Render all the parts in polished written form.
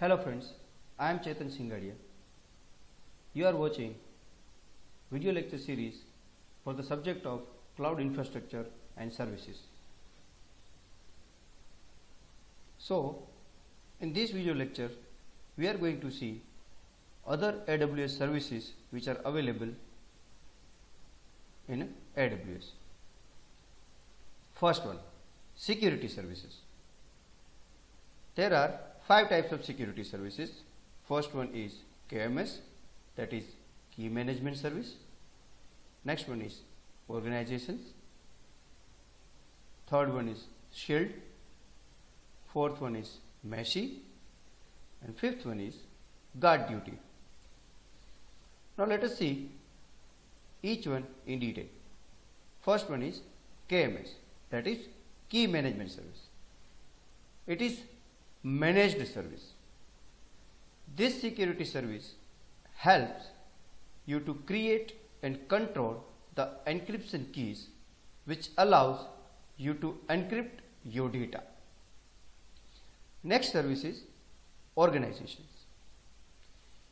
Hello friends, I am Chetan Singadia. You are watching video lecture series for the subject of cloud infrastructure and services. So, in this video lecture, we are going to see other AWS services which are available in AWS. First one, security services. There are 5 types of security services. First one is KMS, that is Key Management Service. Next one is organizations. Third one is Shield. Fourth one is Meshy. And fifth one is Guard Duty. Now let us see each one in detail. First one is KMS, that is Key Management Service. It is managed service. This security service helps you to create and control the encryption keys which allows you to encrypt your data. Next service is organizations.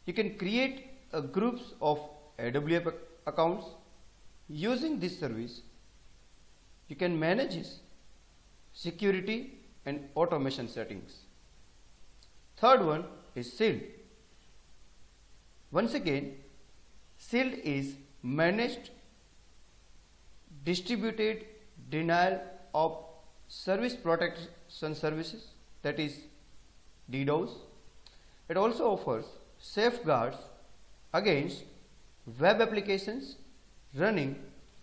You can create groups of AWS accounts. Using this service, you can manage security and automation settings. Third one is Shield. Once again, Shield is managed distributed denial of service protection services, that is DDoS. It also offers safeguards against web applications running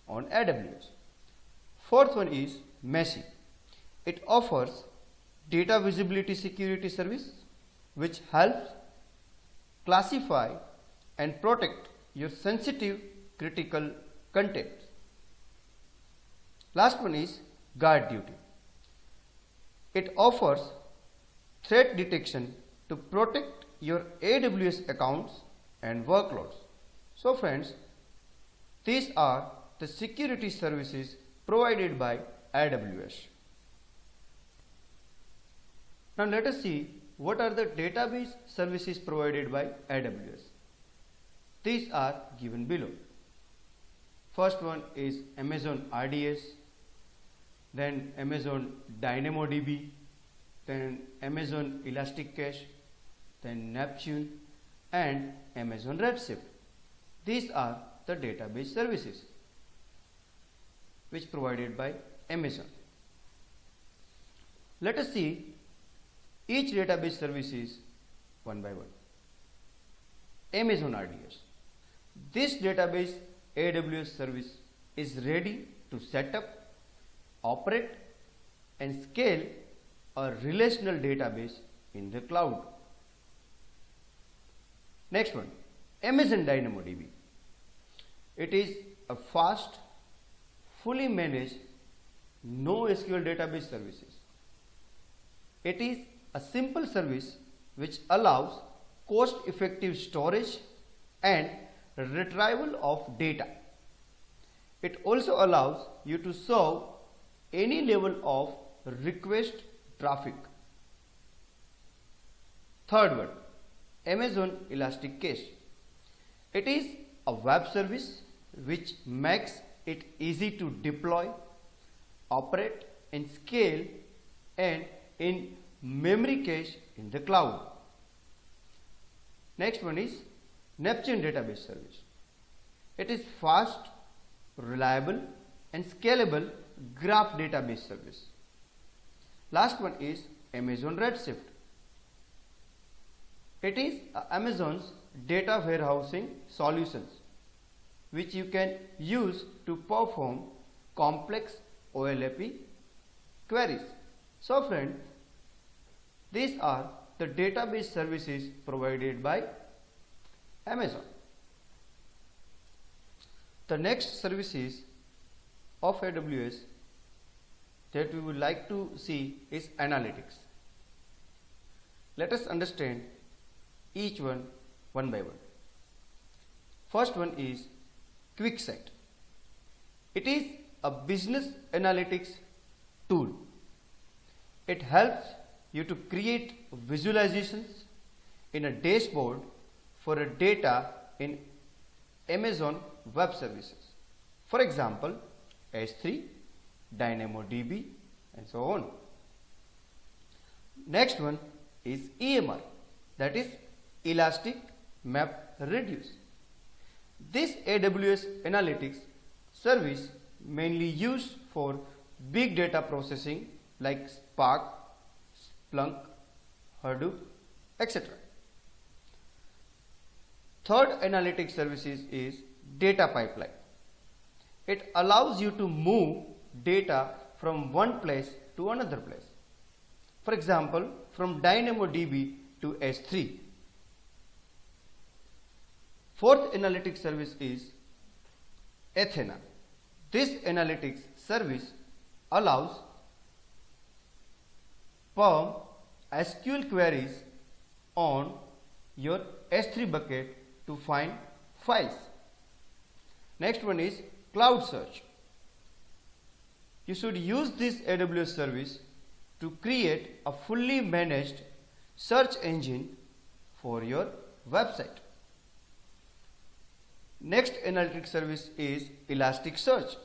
on AWS. Fourth one is Meshy. It offers data visibility security service which helps classify and protect your sensitive critical content. Last one is Guard Duty. It offers threat detection to protect your AWS accounts and workloads. So friends, these are the security services provided by AWS. Now let us see what are the database services provided by AWS. These are given below. First one is Amazon RDS, then Amazon DynamoDB, then Amazon Elastic Cache, then Neptune and Amazon Redshift. These are the database services which provided by Amazon. Let us see each database services one by one. Amazon RDS. This database AWS service is ready to set up, operate and scale a relational database in the cloud. Next one, Amazon DynamoDB. It is a fast, fully managed NoSQL database services. It is a simple service which allows cost-effective storage and retrieval of data. It also allows you to serve any level of request traffic. Third one, Amazon Elastic Cache. It is a web service which makes it easy to deploy, operate and scale and in memory cache in the cloud. Next one is Neptune database service. It is fast, reliable and scalable graph database service. Last one is Amazon Redshift. It is Amazon's data warehousing solutions which you can use to perform complex OLAP queries. So friends, these are the database services provided by Amazon. The next services of AWS that we would like to see is analytics. Let us understand each one by one. First one is QuickSight. It is a business analytics tool. It helps you to create visualizations in a dashboard for a data in Amazon Web Services. For example, S3, DynamoDB, and so on. Next one is EMR, that is Elastic Map Reduce. This AWS Analytics service mainly used for big data processing like Spark, Splunk, Hadoop, etc. Third analytics services is data pipeline. It allows you to move data from one place to another place. For example, from DynamoDB to S3. Fourth analytics service is Athena. This analytics service allows perform SQL queries on your S3 bucket to find files. Next one is Cloud Search. You should use this AWS service to create a fully managed search engine for your website. Next analytics service is Elasticsearch.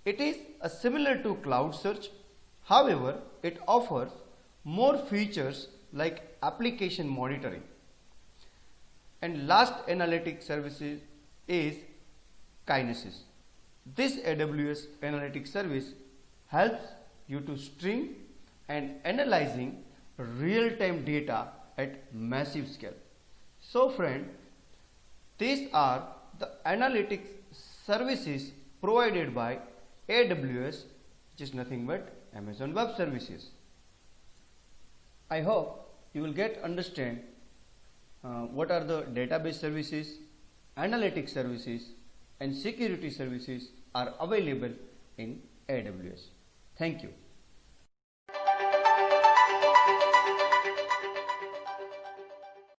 It is similar to Cloud Search, however, it offers more features like application monitoring. And last analytics service is Kinesis. This AWS analytics service helps you to stream and analyzing real-time data at massive scale. So friend, these are the analytics services provided by AWS, which is nothing but Amazon Web Services. I hope you will understand what are the database services, analytics services, and security services are available in AWS. Thank you.